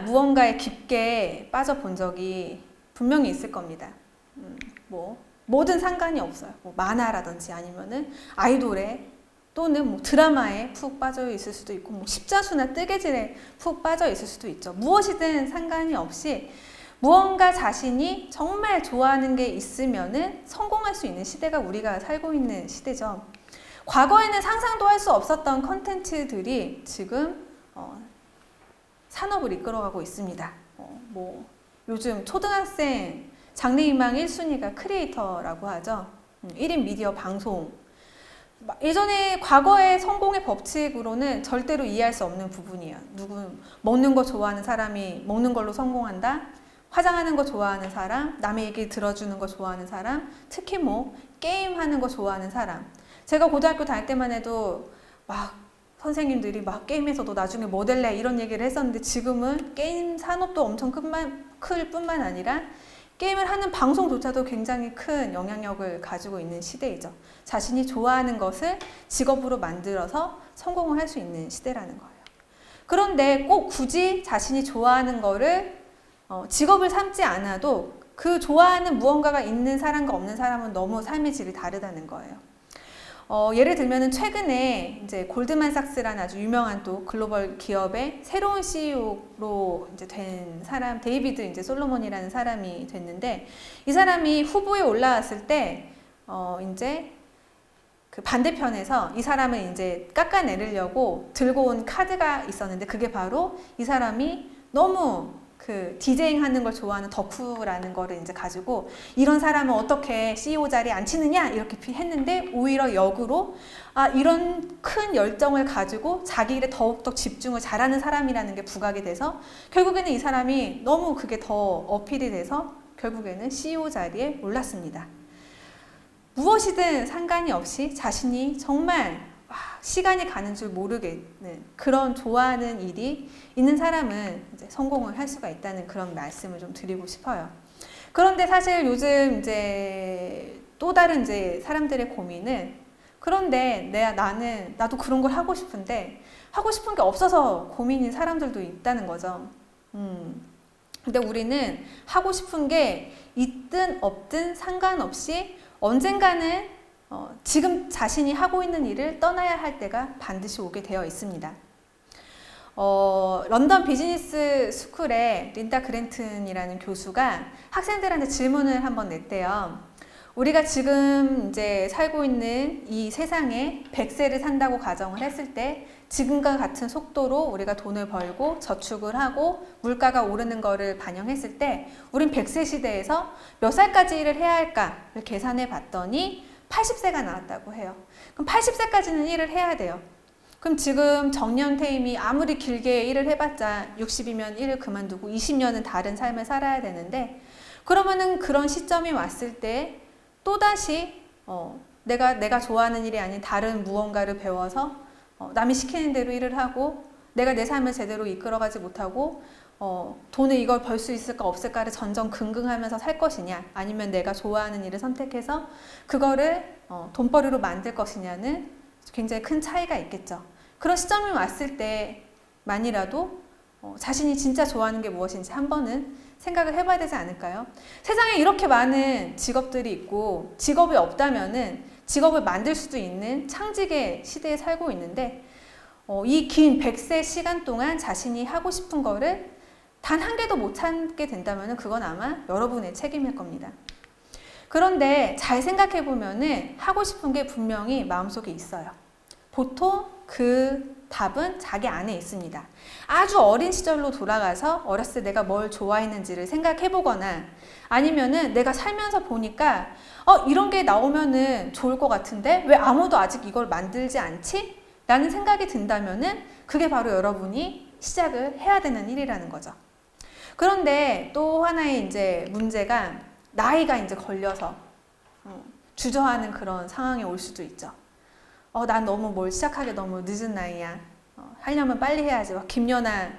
무언가에 깊게 빠져본 적이 분명히 있을 겁니다. 뭐든 상관이 없어요. 뭐 만화라든지 아니면은 아이돌에 또는 뭐 드라마에 푹 빠져 있을 수도 있고 뭐 십자수나 뜨개질에 푹 빠져 있을 수도 있죠. 무엇이든 상관이 없이 무언가 자신이 정말 좋아하는 게 있으면은 성공할 수 있는 시대가 우리가 살고 있는 시대죠. 과거에는 상상도 할 수 없었던 컨텐츠들이 지금 산업을 이끌어가고 있습니다. 뭐 요즘 초등학생 장래희망 1순위가 크리에이터라고 하죠. 1인 미디어 방송. 예전에 과거의 성공의 법칙으로는 절대로 이해할 수 없는 부분이에요. 먹는 거 좋아하는 사람이 먹는 걸로 성공한다. 화장하는 거 좋아하는 사람, 남의 얘기 들어주는 거 좋아하는 사람, 특히 뭐 게임하는 거 좋아하는 사람. 제가 고등학교 다닐 때만 해도 막 선생님들이 막 게임에서도 나중에 뭐 될래 이런 얘기를 했었는데 지금은 게임 산업도 엄청 클 뿐만 아니라 게임을 하는 방송조차도 굉장히 큰 영향력을 가지고 있는 시대이죠. 자신이 좋아하는 것을 직업으로 만들어서 성공을 할 수 있는 시대라는 거예요. 그런데 꼭 굳이 자신이 좋아하는 거를 직업을 삼지 않아도 그 좋아하는 무언가가 있는 사람과 없는 사람은 너무 삶의 질이 다르다는 거예요. 예를 들면은 최근에 이제 골드만삭스라는 아주 유명한 또 글로벌 기업의 새로운 CEO로 이제 된 사람, 데이비드 이제 솔로몬이라는 사람이 됐는데, 이 사람이 후보에 올라왔을 때, 이제 그 반대편에서 이 사람을 이제 깎아내리려고 들고 온 카드가 있었는데, 그게 바로 이 사람이 너무 그 디제잉 하는 걸 좋아하는 덕후라는 거를 이제 가지고 이런 사람은 어떻게 CEO 자리에 앉히느냐 이렇게 했는데, 오히려 역으로 이런 큰 열정을 가지고 자기 일에 더욱더 집중을 잘하는 사람이라는 게 부각이 돼서 결국에는 이 사람이 너무 그게 더 어필이 돼서 결국에는 CEO 자리에 올랐습니다. 무엇이든 상관이 없이 자신이 정말 시간이 가는 줄 모르겠는 그런 좋아하는 일이 있는 사람은 이제 성공을 할 수가 있다는 그런 말씀을 좀 드리고 싶어요. 그런데 사실 요즘 이제 또 다른 이제 사람들의 고민은, 그런데 나도 그런 걸 하고 싶은데 하고 싶은 게 없어서 고민인 사람들도 있다는 거죠. 근데 우리는 하고 싶은 게 있든 없든 상관없이 언젠가는 지금 자신이 하고 있는 일을 떠나야 할 때가 반드시 오게 되어 있습니다. 런던 비즈니스 스쿨의 린다 그랜튼이라는 교수가 학생들한테 질문을 한번 냈대요. 우리가 지금 이제 살고 있는 이 세상에 100세를 산다고 가정을 했을 때 지금과 같은 속도로 우리가 돈을 벌고 저축을 하고 물가가 오르는 거를 반영했을 때 우린 100세 시대에서 몇 살까지 일을 해야 할까를 계산해 봤더니 80세가 나왔다고 해요. 그럼 80세까지는 일을 해야 돼요. 그럼 지금 정년퇴임이 아무리 길게 일을 해봤자 60이면 일을 그만두고 20년은 다른 삶을 살아야 되는데, 그러면은 그런 시점이 왔을 때 또다시 내가 좋아하는 일이 아닌 다른 무언가를 배워서 남이 시키는 대로 일을 하고 내가 내 삶을 제대로 이끌어가지 못하고 돈을 이걸 벌 수 있을까 없을까를 전전긍긍하면서 살 것이냐, 아니면 내가 좋아하는 일을 선택해서 그거를 돈벌이로 만들 것이냐는 굉장히 큰 차이가 있겠죠. 그런 시점이 왔을 때만이라도 자신이 진짜 좋아하는 게 무엇인지 한 번은 생각을 해봐야 되지 않을까요? 세상에 이렇게 많은 직업들이 있고 직업이 없다면은 직업을 만들 수도 있는 창직의 시대에 살고 있는데, 이 긴 100세 시간 동안 자신이 하고 싶은 거를 단 한 개도 못 찾게 된다면 그건 아마 여러분의 책임일 겁니다. 그런데 잘 생각해 보면은 하고 싶은 게 분명히 마음속에 있어요. 보통 그 답은 자기 안에 있습니다. 아주 어린 시절로 돌아가서 어렸을 때 내가 뭘 좋아했는지를 생각해 보거나, 아니면은 내가 살면서 보니까 이런 게 나오면은 좋을 것 같은데 왜 아무도 아직 이걸 만들지 않지? 라는 생각이 든다면은 그게 바로 여러분이 시작을 해야 되는 일이라는 거죠. 그런데 또 하나의 이제 문제가 나이가 이제 걸려서 주저하는 그런 상황이 올 수도 있죠. 난 너무 뭘 시작하기 너무 늦은 나이야. 하려면 빨리 해야지. 막 김연아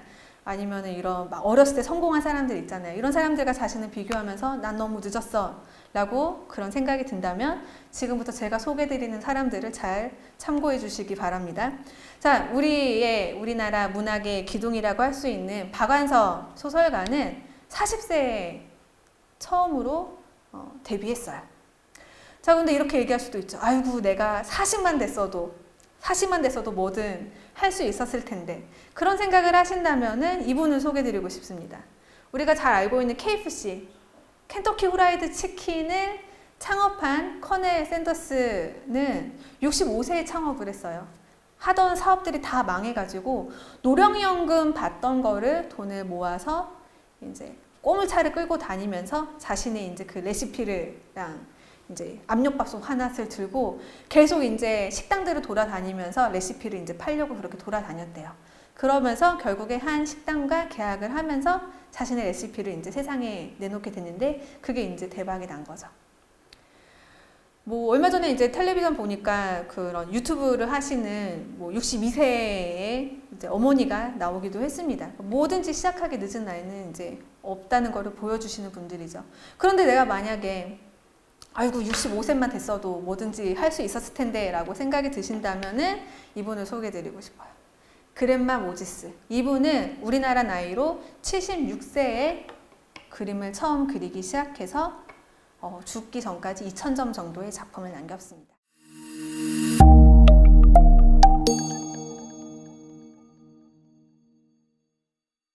아니면은 이런 막 어렸을 때 성공한 사람들 있잖아요. 이런 사람들과 자신을 비교하면서 난 너무 늦었어 라고 그런 생각이 든다면 지금부터 제가 소개해드리는 사람들을 잘 참고해 주시기 바랍니다. 자, 우리나라 문학의 기둥이라고 할 수 있는 박완서 소설가는 40세에 처음으로 데뷔했어요. 자, 근데 이렇게 얘기할 수도 있죠. 아이고, 내가 40만 됐어도 뭐든 할 수 있었을 텐데. 그런 생각을 하신다면은 이분을 소개해드리고 싶습니다. 우리가 잘 알고 있는 KFC, 켄터키 후라이드 치킨을 창업한 커넬 샌더스는 65세에 창업을 했어요. 하던 사업들이 다 망해가지고 노령연금 받던 거를 돈을 모아서 이제 꼬물차를 끌고 다니면서 자신의 이제 그 레시피를랑 이제 압력밥솥 하나를 들고 계속 이제 식당들을 돌아다니면서 레시피를 이제 팔려고 그렇게 돌아다녔대요. 그러면서 결국에 한 식당과 계약을 하면서 자신의 레시피를 이제 세상에 내놓게 됐는데 그게 이제 대박이 난 거죠. 뭐 얼마 전에 이제 텔레비전 보니까 그런 유튜브를 하시는 뭐 62세의 이제 어머니가 나오기도 했습니다. 뭐든지 시작하기 늦은 나이는 이제 없다는 거를 보여주시는 분들이죠. 그런데 내가 만약에 아이고 65세만 됐어도 뭐든지 할 수 있었을 텐데 라고 생각이 드신다면은 이분을 소개해드리고 싶어요. 그랜마 모지스. 이분은 우리나라 나이로 76세에 그림을 처음 그리기 시작해서 죽기 전까지 2000점 정도의 작품을 남겼습니다.